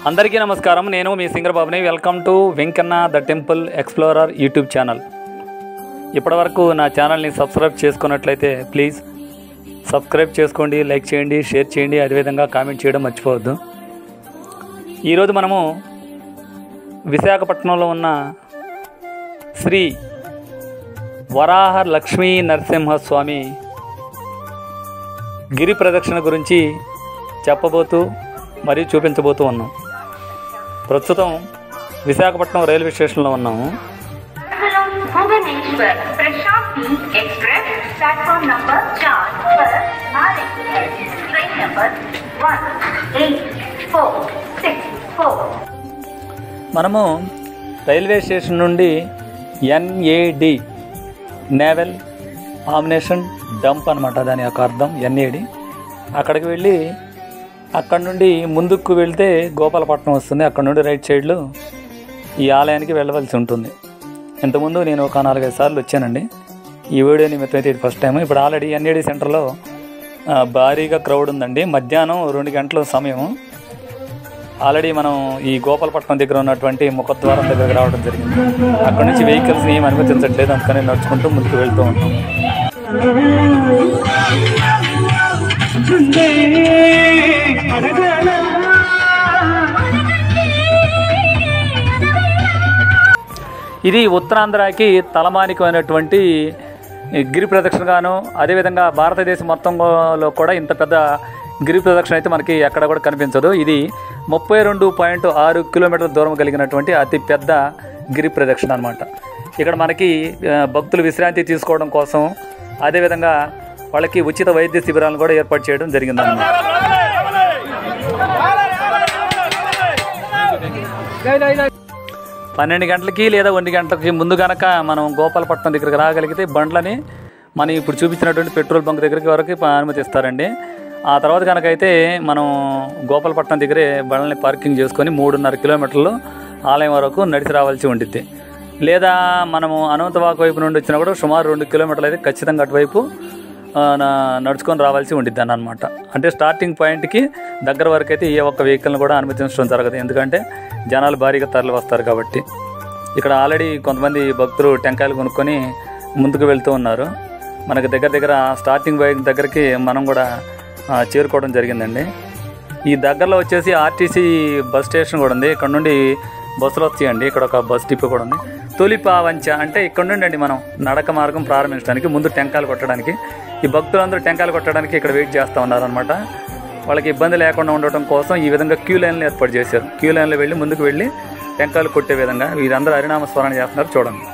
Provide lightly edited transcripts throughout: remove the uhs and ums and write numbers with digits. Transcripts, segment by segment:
అందరికీ నమస్కారం. నేను మీ సింగరబాబుని. Welcome to Venkanna the temple explorer YouTube channel. ఇప్పటివరకు నా ఛానల్ని సబ్స్క్రైబ్ చేసుకున్నట్లయితే ప్లీజ్ సబ్స్క్రైబ్ చేసుకోండి, లైక్ చేయండి, షేర్ చేయండి, అదేవిధంగా కామెంట్ చేయడం మర్చిపోవద్దు. ఈరోజు మనము విశాఖపట్నంలో ఉన్న శ్రీ వరాహ లక్ష్మీ నరసింహస్వామి గిరి ప్రదక్షిణ గురించి చెప్పబోతూ మరియు చూపించబోతూ ఉన్నాం. ప్రస్తుతం విశాఖపట్నం రైల్వే స్టేషన్లో ఉన్నాము. మనము రైల్వే స్టేషన్ నుండి NAD నేవల్ ఆమినేషన్ డంప్ అనమాట, దాని యొక్క అర్థం NAD. అక్కడికి వెళ్ళి అక్కడ నుండి ముందుకు వెళ్తే గోపాలపట్నం వస్తుంది. అక్కడ నుండి రైట్ సైడ్లో ఈ ఆలయానికి వెళ్ళవలసి ఉంటుంది. ఇంతకుముందు నేను ఒక 4-5 సార్లు వచ్చానండి. ఈ వీడియో నిమిత్తం అయితే ఇది ఫస్ట్ టైం. ఇప్పుడు ఆల్రెడీ NAD సెంటర్లో భారీగా క్రౌడ్ ఉందండి. మధ్యాహ్నం 2 గంటల సమయం. ఆల్రెడీ మనం ఈ గోపాలపట్నం దగ్గర ఉన్నటువంటి ముఖద్వారం దగ్గరకు రావడం జరిగింది. అక్కడ నుంచి వెహికల్స్ని ఏమి అనుమతించట్లేదు, అందుకని నడుచుకుంటూ ముందుకు వెళ్తూ ఉంటాం. ఇది ఉత్తరాంధ్రకి తలమానికమైనటువంటి గిరి ప్రదక్షిణగాను, అదేవిధంగా భారతదేశం మొత్తంలో కూడా ఇంత పెద్ద గిరి ప్రదక్షిణ అయితే మనకి ఎక్కడ కూడా కనిపించదు. ఇది 32.6 కిలోమీటర్ల దూరం కలిగినటువంటి అతి పెద్ద గిరి ప్రదక్షిణ అనమాట. ఇక్కడ మనకి భక్తులు విశ్రాంతి తీసుకోవడం కోసం, అదేవిధంగా వాళ్ళకి ఉచిత వైద్య శిబిరాలను కూడా ఏర్పాటు చేయడం జరిగిందన్నమాట. 12 గంటలకి లేదా 1 గంటలకి ముందు కనుక మనం గోపాలపట్నం దగ్గరికి రాగలిగితే బండ్లని మనం ఇప్పుడు చూపించినటువంటి పెట్రోల్ బంక్ దగ్గరికి వరకు అనుమతిస్తారండి. ఆ తర్వాత కనుక అయితే మనం గోపాలపట్నం దగ్గరే బండ్లని పార్కింగ్ చేసుకొని 3.5 కిలోమీటర్లు ఆలయం వరకు నడిచి రావాల్సి ఉంటుంది. లేదా మనము అనంతవాక వైపు నుండి వచ్చినా కూడా సుమారు 2 కిలోమీటర్లు అయితే ఖచ్చితంగా అటువైపు నడుచుకొని రావాల్సి ఉంటుంది అన్నమాట. అంటే స్టార్టింగ్ పాయింట్కి దగ్గర వరకు అయితే ఏ ఒక్క వెహికల్ని కూడా అనుమతించడం జరగదు, ఎందుకంటే జనాలు భారీగా తరలి వస్తారు కాబట్టి. ఇక్కడ ఆల్రెడీ కొంతమంది భక్తులు టెంకాయలు కొనుక్కొని ముందుకు వెళ్తూ ఉన్నారు. మనకి దగ్గర స్టార్టింగ్ పాయింట్ దగ్గరికి మనం కూడా చేరుకోవడం జరిగిందండి. ఈ దగ్గరలో వచ్చేసి RTC బస్ స్టేషన్ కూడా ఉంది. ఇక్కడ నుండి బస్సులు వస్తాయండి. ఇక్కడ ఒక బస్ డిపో కూడా ఉంది. తొలిపావంచ అంటే ఇక్కడ నుండి అండి మనం నడక మార్గం ప్రారంభించడానికి, ముందు టెంకాయలు కొట్టడానికి ఈ భక్తులందరూ టెంకాయలు కొట్టడానికి ఇక్కడ వెయిట్ చేస్తూ ఉన్నారనమాట. వాళ్ళకి ఇబ్బంది లేకుండా ఉండటం కోసం ఈ విధంగా క్యూ లైన్లు ఏర్పాటు చేశారు. క్యూ లైన్లో వెళ్ళి ముందుకు వెళ్ళి టెంకాయలు కొట్టే విధంగా వీరందరూ హరినామ స్మరణ చేస్తున్నారు. చూడండి,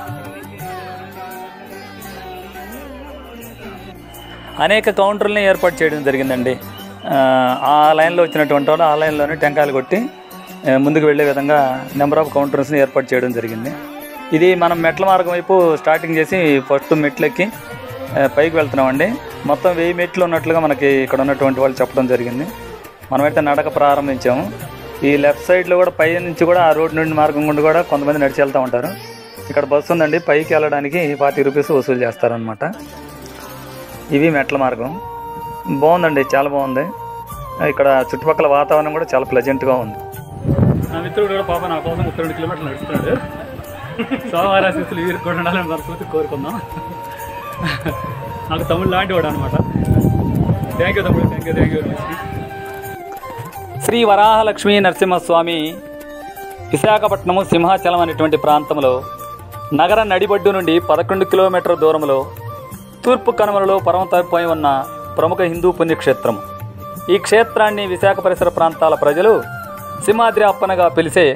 అనేక కౌంటర్లని ఏర్పాటు చేయడం జరిగిందండి. ఆ లైన్లో వచ్చినటువంటి వాళ్ళు ఆ లైన్లోనే టెంకాయలు కొట్టి ముందుకు వెళ్ళే విధంగా నెంబర్ ఆఫ్ కౌంటర్స్ని ఏర్పాటు చేయడం జరిగింది. ఇది మనం మెట్ల మార్గం వైపు స్టార్టింగ్ చేసి ఫస్ట్ మెట్లెక్కి పైకి వెళ్తున్నామండి. మొత్తం 1000 మెట్లు ఉన్నట్లుగా మనకి ఇక్కడ ఉన్నటువంటి వాళ్ళు చెప్పడం జరిగింది. మనమైతే నడక ప్రారంభించాము. ఈ లెఫ్ట్ సైడ్లో కూడా పై నుంచి కూడా ఆ రోడ్ నుండి మార్గం గుండి కూడా కొంతమంది నడిచి వెళ్తూ ఉంటారు. ఇక్కడ బస్సు ఉందండి, పైకి వెళ్ళడానికి 40 రూపీస్ వసూలు చేస్తారనమాట. ఇవి మెట్ల మార్గం. బాగుందండి, చాలా బాగుంది. ఇక్కడ చుట్టుపక్కల వాతావరణం కూడా చాలా ప్లెజెంట్గా ఉంది. నా మిత్రుడు కూడా పాప నా కోసం 32 కిలోమీటర్లు నడుస్తున్నాడు. సోమవారాశిస్తులు వీరు కూడా ఉండాలని మనస్ఫూర్తి కోరుకుందాం. నాకు తమ్ముడు లాంటి వాడు అనమాట. థ్యాంక్ యూ తమ్ముడు, థ్యాంక్ యూ. శ్రీ వరాహలక్ష్మీ నరసింహస్వామి విశాఖపట్నము సింహాచలం అనేటువంటి ప్రాంతంలో నగర నడిబొడ్డు నుండి 11 కిలోమీటర్ల దూరంలో తూర్పు కనుమలలో పర్వతపై ఉన్న ప్రముఖ హిందూ పుణ్యక్షేత్రం. ఈ క్షేత్రాన్ని విశాఖ పరిసర ప్రాంతాల ప్రజలు సింహాద్రి అప్పనగా పిలిచే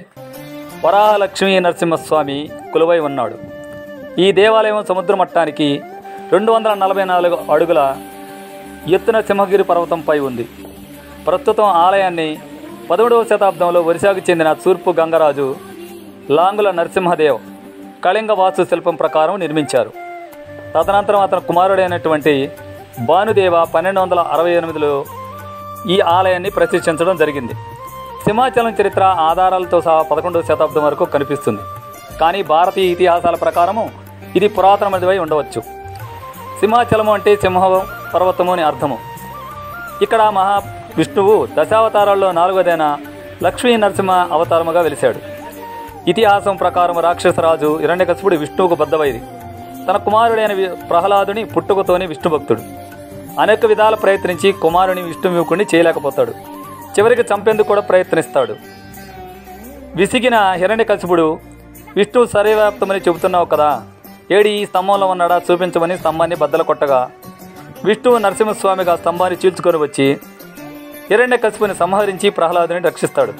వరాహలక్ష్మీ నరసింహస్వామి కొలువై ఉన్నాడు. ఈ దేవాలయం సముద్ర మట్టానికి 244 అడుగుల ఎత్తున సింహగిరి పర్వతంపై ఉంది. ప్రస్తుతం ఆలయాన్ని 11వ శతాబ్దంలో ఒరిస్సాకు చెందిన తూర్పు గంగరాజు లాంగుల నరసింహదేవ్ కళింగ వాస్తు శిల్పం ప్రకారం నిర్మించారు. తదనంతరం అతని కుమారుడైనటువంటి భానుదేవ 1268లో ఈ ఆలయాన్ని ప్రతిష్ఠించడం జరిగింది. సింహాచలం చరిత్ర ఆధారాలతో సహా 11వ శతాబ్దం వరకు కనిపిస్తుంది. కానీ భారతీయ ఇతిహాసాల ప్రకారము ఇది పురాతనమైనదివై ఉండవచ్చు. సింహాచలము అంటే సింహ పర్వతము అని అర్థము. ఇక్కడ మహావిష్ణువు దశావతారాల్లో 4వదైన లక్ష్మీ నరసింహ అవతారముగా వెలిశాడు. ఇతిహాసం ప్రకారం రాక్షసరాజు హిరణ్యకశిపుడు విష్ణువుకు బద్ధవైరి. తన కుమారుడైన ప్రహ్లాదుని పుట్టుకతోని విష్ణు భక్తుడు. అనేక విధాల ప్రయత్నించి కుమారుని విష్ణుముఖుడిని చేయలేకపోతాడు. చివరికి చంపేందుకు కూడా ప్రయత్నిస్తాడు. విసిగిన హిరణ్యకశిపుడు విష్ణువు సర్వవ్యాప్తమని చెబుతున్నావు కదా, ఏడి ఈ స్తంభంలో ఉన్నాడా చూపించమని స్తంభాన్ని బద్దలు కొట్టగా విష్ణువు నరసింహస్వామిగా స్తంభాన్ని చీల్చుకొని వచ్చి హిరణ్యకశిపుని సంహరించి ప్రహ్లాదుని రక్షిస్తాడు.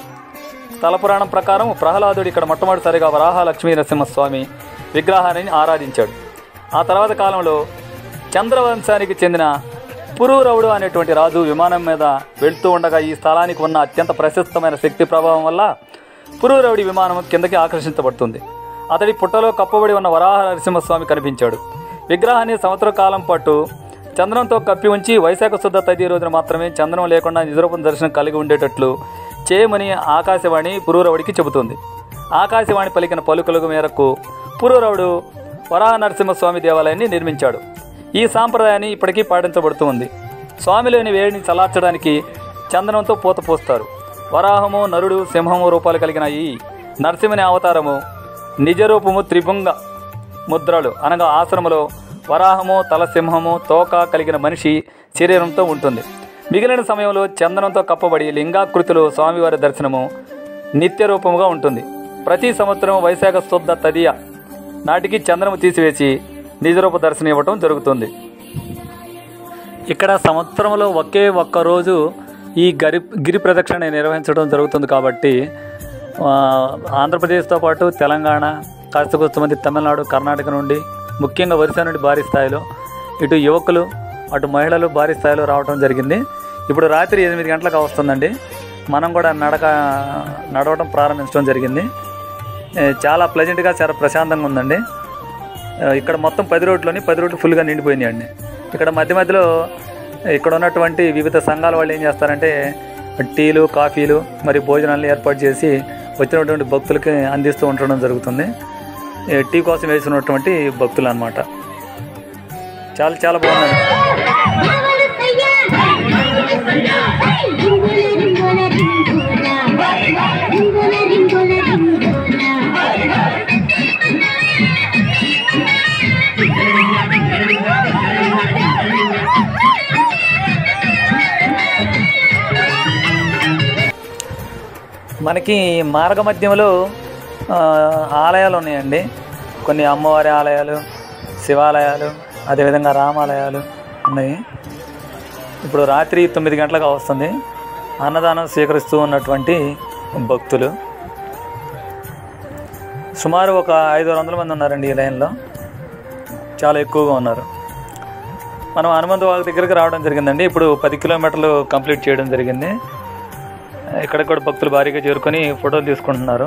స్థలపురాణం ప్రకారం ప్రహ్లాదుడు ఇక్కడ మొట్టమొదటిసారిగా వరాహ లక్ష్మీ నరసింహస్వామి విగ్రహాన్ని ఆరాధించాడు. ఆ తర్వాత కాలంలో చంద్రవంశానికి చెందిన పురూరవుడు అనేటువంటి రాజు విమానం మీద వెళ్తూ ఉండగా ఈ స్థలానికి ఉన్న అత్యంత ప్రశస్తమైన శక్తి ప్రభావం వల్ల పురూరవుడి విమానం కిందకి ఆకర్షించబడుతుంది. అతడి పుట్టలో కప్పబడి ఉన్న వరాహ నరసింహస్వామి కనిపించాడు. విగ్రహాన్ని సంవత్సర కాలం పాటు చంద్రంతో కప్పి ఉంచి వైశాఖ శుద్ధ తది రోజున మాత్రమే చంద్రం లేకుండా నిజరూపం దర్శనం కలిగి ఉండేటట్లు చేయమని ఆకాశవాణి పురూరవుడికి చెబుతుంది. ఆకాశవాణి పలికిన పలుకుల మేరకు పురూరవుడు వరాహ నరసింహస్వామి దేవాలయాన్ని నిర్మించాడు. ఈ సాంప్రదాయాన్ని ఇప్పటికీ పాటించబడుతూ ఉంది. స్వామిలోని వేడిని చల్లార్చడానికి చందనంతో పూత పోస్తారు. వరాహము, నరుడు, సింహము రూపాలు కలిగిన ఈ నరసింహుని అవతారము నిజరూపము త్రిభుంగ ముద్రలు అనగా ఆశ్రమలో వరాహము, తల సింహము, తోక కలిగిన మనిషి శరీరంతో ఉంటుంది. మిగిలిన సమయంలో చందనంతో కప్పబడి లింగాకృతిలో స్వామివారి దర్శనము నిత్య రూపముగా ఉంటుంది. ప్రతి సంవత్సరం వైశాఖ శుద్ధ తదియ నాటికి చంద్రము తీసివేసి నిజరూప దర్శనం ఇవ్వటం జరుగుతుంది. ఇక్కడ సంవత్సరంలో ఒక్క రోజు ఈ గిరి ప్రదక్షిణ నిర్వహించడం జరుగుతుంది. కాబట్టి ఆంధ్రప్రదేశ్తో పాటు తెలంగాణ, కాస్త కొంతమంది తమిళనాడు, కర్ణాటక నుండి, ముఖ్యంగా ఒరిస్సా నుండి భారీ స్థాయిలో, ఇటు యువకులు అటు మహిళలు భారీ స్థాయిలో రావడం జరిగింది. ఇప్పుడు రాత్రి 8 గంటలకు వస్తుందండి. మనం కూడా నడవడం ప్రారంభించడం జరిగింది. చాలా ప్లెజెంట్గా, చాలా ప్రశాంతంగా ఉందండి. ఇక్కడ మొత్తం 10 రోడ్లు ఫుల్గా నిండిపోయినాయండి. ఇక్కడ మధ్యలో ఇక్కడ ఉన్నటువంటి వివిధ సంఘాల వాళ్ళు ఏం చేస్తారంటే టీలు, కాఫీలు మరి భోజనాలను ఏర్పాటు చేసి వచ్చినటువంటి భక్తులకి అందిస్తూ ఉండడం జరుగుతుంది. టీ కోసం వేసినటువంటి భక్తులు అన్నమాట. చాలా చాలా బాగుందండి. మనకి మార్గ మధ్యంలో ఆలయాలు ఉన్నాయండి. కొన్ని అమ్మవారి ఆలయాలు, శివాలయాలు, అదేవిధంగా రామాలయాలు ఉన్నాయి. ఇప్పుడు రాత్రి 9 గంటలకు వస్తుంది. అన్నదానం స్వీకరిస్తూ ఉన్నటువంటి భక్తులు సుమారు ఒక 500 మంది ఉన్నారండి ఈ లైన్లో. చాలా ఎక్కువగా ఉన్నారు. మనం హనుమంతు వాగు దగ్గరికి రావడం జరిగిందండి. ఇప్పుడు 10 కిలోమీటర్లు కంప్లీట్ చేయడం జరిగింది. ఇక్కడ కూడా భక్తులు భారీగా చేరుకొని ఫోటోలు తీసుకుంటున్నారు.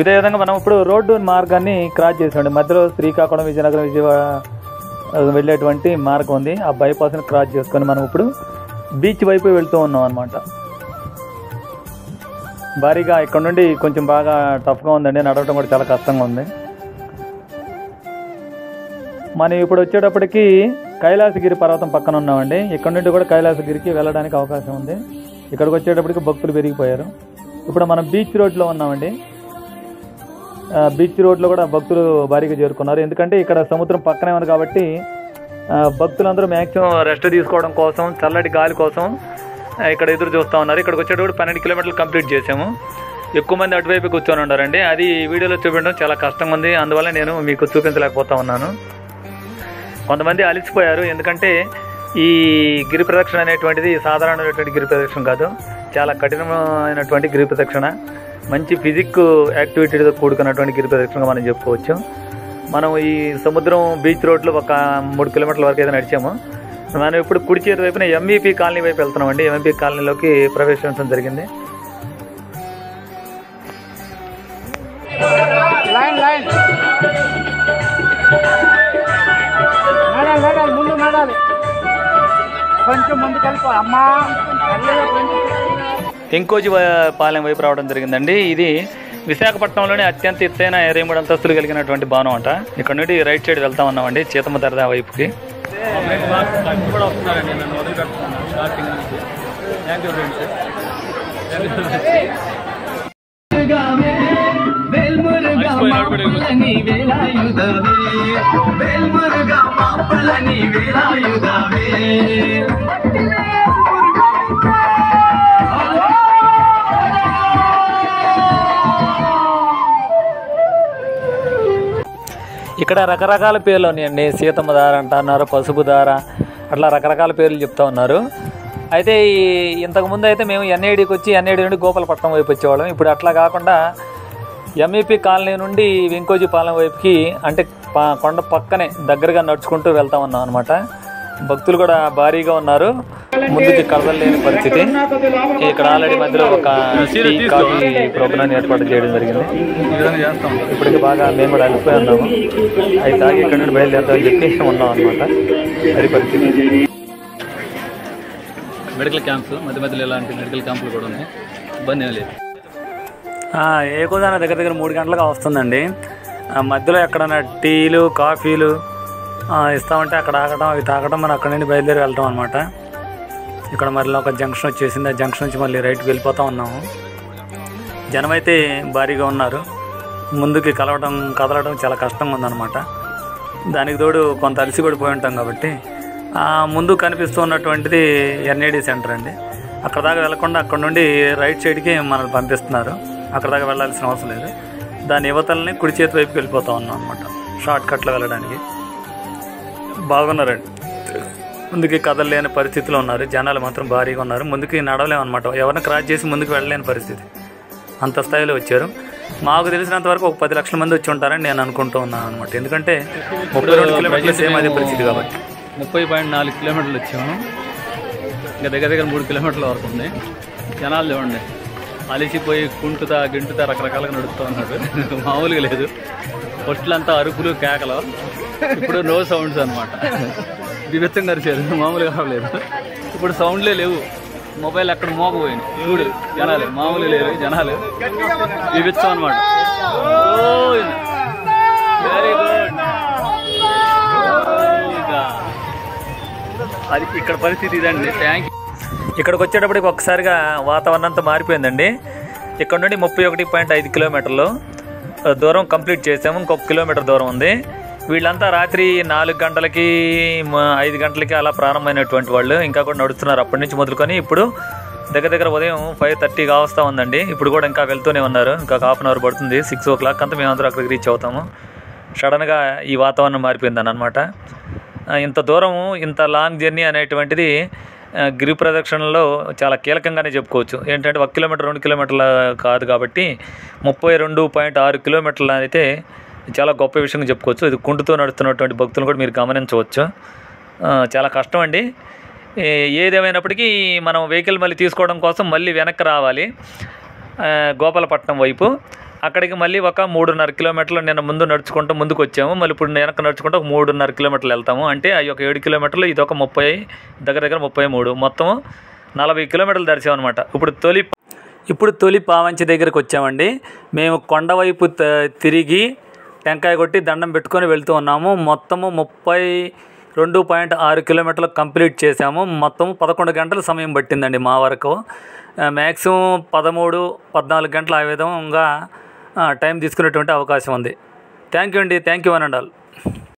ఇదే విధంగా మనం ఇప్పుడు రోడ్డు మార్గాన్ని క్రాస్ చేసామండి. మధ్యలో శ్రీకాకుళం, విజయనగరం, విజయవాడ వెళ్ళేటువంటి మార్గం ఉంది. ఆ బైపాస్ని క్రాస్ చేసుకొని మనం ఇప్పుడు బీచ్ వైపు వెళ్తూ ఉన్నాం అన్నమాట. భారీగా ఇక్కడ నుండి కొంచెం బాగా టఫ్గా ఉందండి. నడవటం కూడా చాలా కష్టంగా ఉంది. మనం ఇప్పుడు వచ్చేటప్పటికి కైలాసగిరి పర్వతం పక్కన ఉన్నామండి. ఇక్కడ నుండి కూడా కైలాసగిరికి వెళ్ళడానికి అవకాశం ఉంది. ఇక్కడికి వచ్చేటప్పటికి భక్తులు పెరిగిపోయారు. ఇప్పుడు మనం బీచ్ రోడ్లో ఉన్నామండి. బీచ్ రోడ్లో కూడా భక్తులు భారీగా చేరుకున్నారు. ఎందుకంటే ఇక్కడ సముద్రం పక్కనే ఉంది కాబట్టి భక్తులందరూ మ్యాక్సిమం రెస్ట్ తీసుకోవడం కోసం, చల్లటి గాలి కోసం ఇక్కడ ఎదురు చూస్తూ ఉన్నారు. ఇక్కడికి వచ్చేటప్పుడు 12 కిలోమీటర్లు కంప్లీట్ చేసాము. ఎక్కువ మంది అటువైపు కూర్చొని ఉన్నారండి. అది వీడియోలో చూపించడం చాలా కష్టంగా ఉంది. అందువల్ల నేను మీకు చూపించలేకపోతా ఉన్నాను. కొంతమంది అలసిపోయారు. ఎందుకంటే ఈ గిరి ప్రదక్షిణ అనేటువంటిది సాధారణమైనటువంటి గిరి ప్రదక్షిణ కాదు. చాలా కఠినమైనటువంటి గిరి ప్రదక్షిణ. మంచి ఫిజిక్ యాక్టివిటీతో కూడుకున్నటువంటి గిరి ప్రదక్షిణగా మనం చెప్పుకోవచ్చు. మనం ఈ సముద్రం బీచ్ రోడ్లో ఒక 3 కిలోమీటర్ల వరకు అయితే నడిచాము. మనం ఇప్పుడు కుడి చేతి వైపున ఎంఈపీ కాలనీ వైపు వెళ్తున్నామండి. ఎంఈపీ కాలనీలోకి ప్రవేశించడం జరిగింది. ఇంకోజి పాలెం వైపు రావడం జరిగిందండి. ఇది విశాఖపట్నంలోనే అత్యంత ఎత్తైన 23 అంతస్తులు కలిగినటువంటి భవనం అంట. ఇక్కడ నుండి రైట్ సైడ్ వెళ్తా ఉన్నామండి చీతమ్మ దర్గా వైపుకి. ఇక్కడ రకరకాల పేర్లు ఉన్నాయండి. సీతమ్మ దార అంటున్నారు, పసుపు దార, అట్లా రకరకాల పేర్లు చెప్తా ఉన్నారు. అయితే ఇంతకుముందు అయితే మేము ఎన్ఐడికి వచ్చి ఎన్ఐడి నుండి గోపాలపట్నం వైపు వచ్చేవాళ్ళం. ఇప్పుడు అట్లా కాకుండా ఎంఈపీ కాలనీ నుండి వెంకోజీ పాలెం వైపుకి, అంటే కొండ పక్కనే దగ్గరగా నడుచుకుంటూ వెళ్తా ఉన్నాం అనమాట. భక్తులు కూడా భారీగా ఉన్నారు. ముందుకి కదలలేని పరిస్థితి. ఇక్కడ ఆల్రెడీ మధ్యలో ఒక కాఫీ ప్రోగ్రామ్ ఏర్పాటు చేయడం జరిగింది. ఇప్పటికి బాగా మేము కూడా అలిసిపోయి ఉన్నాము. అవి తాగి ఇక్కడ నుండి బయలుదేరుతామని చెప్పి ఉన్నాం అనమాట. అది పరిస్థితి. మెడికల్ క్యాంప్స్ మధ్య మధ్యలో ఇలాంటి మెడికల్ క్యాంపులు కూడా ఉన్నాయి. ఇబ్బంది ఏం లేదు. ఏకోదాన దగ్గర 3 గంటలుగా వస్తుందండి. మధ్యలో ఎక్కడైనా టీలు కాఫీలు ఇస్తామంటే అక్కడ ఆగడం, అవి తాగడం, మనం అక్కడ నుండి బయలుదేరి వెళ్ళటం అనమాట. ఇక్కడ మళ్ళీ ఒక జంక్షన్ వచ్చేసింది. ఆ జంక్షన్ నుంచి మళ్ళీ రైట్కి వెళ్ళిపోతూ ఉన్నాము. జనం అయితే భారీగా ఉన్నారు. ముందుకి కదలడం చాలా కష్టంగా ఉందన్నమాట. దానికి తోడు కొంత అలసి కూడా పోయి ఉంటాం కాబట్టి ముందు కనిపిస్తూ ఉన్నటువంటిది ఎన్ఐడి సెంటర్ అండి. అక్కడ దాకా వెళ్లకుండా అక్కడ నుండి రైట్ సైడ్కి మనల్ని పంపిస్తున్నారు. అక్కడ దాకా వెళ్ళాల్సిన అవసరం లేదు. దాని యువతల్ని కుడి చేతి వైపుకి వెళ్ళిపోతూ ఉన్నాం అనమాట, షార్ట్ కట్లో వెళ్ళడానికి. బాగున్నారండి. ముందుకి కదలలేని పరిస్థితిలో ఉన్నారు. జనాలు మాత్రం భారీగా ఉన్నారు. ముందుకి నడవలేమన్నమాట. ఎవరిని క్రాస్ చేసి ముందుకు వెళ్ళలేని పరిస్థితి. అంత స్థాయిలో వచ్చారు. మాకు తెలిసినంత వరకు ఒక 10 లక్షల మంది వచ్చి ఉంటారని నేను అనుకుంటూ ఉన్నాను అనమాట. ఎందుకంటే 32 కిలోమీటర్లు సేమ్ అదే పరిస్థితి కాబట్టి. 30.4 కిలోమీటర్లు వచ్చాము. ఇంకా దగ్గర 3 కిలోమీటర్ల వరకు ఉంది. జనాలు చూడండి, అలిసిపోయి గింటుతా రకరకాలుగా నడుస్తూ ఉన్నారు. మామూలుగా లేదు. ఫస్ట్లంతా అరుపులు కేకలు, ఇప్పుడు నో సౌండ్స్ అనమాట. విభిత్తంగా అరిచారు, మామూలుగా కావలేదు. ఇప్పుడు సౌండ్లే లేవు. మొబైల్ అక్కడ మోగపోయింది. చూడు జనాలు మామూలుగా లేరు. జనాలు విభిత్తం అనమాట. Very good. అది ఇక్కడ పరిస్థితి ఇదండి. Thank you. ఇక్కడికి వచ్చేటప్పటికి ఒక్కసారిగా వాతావరణం అంతా మారిపోయిందండి. ఇక్కడ నుండి 31.5 కిలోమీటర్లు దూరం కంప్లీట్ చేసాము. ఇంకొక కిలోమీటర్ దూరం ఉంది. వీళ్ళంతా రాత్రి 4 గంటలకి 5 గంటలకి అలా ప్రారంభమైనటువంటి వాళ్ళు ఇంకా కూడా నడుస్తున్నారు. అప్పటి నుంచి మొదలుకొని ఇప్పుడు దగ్గర ఉదయం 5:30 కావస్తూ ఉందండి. ఇప్పుడు కూడా ఇంకా వెళ్తూనే ఉన్నారు. ఇంకా హాఫ్ అన్ అవర్ పడుతుంది. 6 o'clock అంతా మేమందరూ అక్కడికి రీచ్ అవుతాము. సడన్గా ఈ వాతావరణం మారిపోయిందని అనమాట. ఇంత దూరము, ఇంత లాంగ్ జర్నీ అనేటువంటిది గిరి ప్రదక్షిణలో చాలా కీలకంగానే చెప్పుకోవచ్చు. ఏంటంటే 1 కిలోమీటర్ 2 కిలోమీటర్ల కాదు కాబట్టి 32.6 కిలోమీటర్లు అయితే చాలా గొప్ప విషయంగా చెప్పుకోవచ్చు. ఇది కుంటుతో నడుస్తున్నటువంటి భక్తులు కూడా మీరు గమనించవచ్చు. చాలా కష్టం అండి. ఏదేమైనప్పటికీ మనం వెహికల్ మళ్ళీ తీసుకోవడం కోసం మళ్ళీ వెనక్కి రావాలి గోపాలపట్నం వైపు. అక్కడికి మళ్ళీ ఒక 3.5 కిలోమీటర్లు నిన్న ముందు నడుచుకుంటూ ముందుకు వచ్చాము. మళ్ళీ ఇప్పుడు వెనక్కి నడుచుకుంటూ ఒక 3.5 కిలోమీటర్లు వెళ్తాము. అంటే అవి ఒక 7 కిలోమీటర్లు, ఇది ఒక 30, దగ్గర 33, మొత్తం 40 కిలోమీటర్లు దర్శామన్నమాట. ఇప్పుడు తొలి పావంచి దగ్గరికి వచ్చామండి. మేము కొండవైపు తిరిగి టెంకాయ కొట్టి దండం పెట్టుకొని వెళ్తూ ఉన్నాము. మొత్తము 32.6 కిలోమీటర్లు కంప్లీట్ చేసాము. మొత్తం 11 గంటల సమయం పట్టిందండి మా వరకు. మ్యాక్సిమం 13-14 గంటలు ఆ విధంగా టైం తీసుకునేటువంటి అవకాశం ఉంది. థ్యాంక్ యూ అండి. Thank you one and all.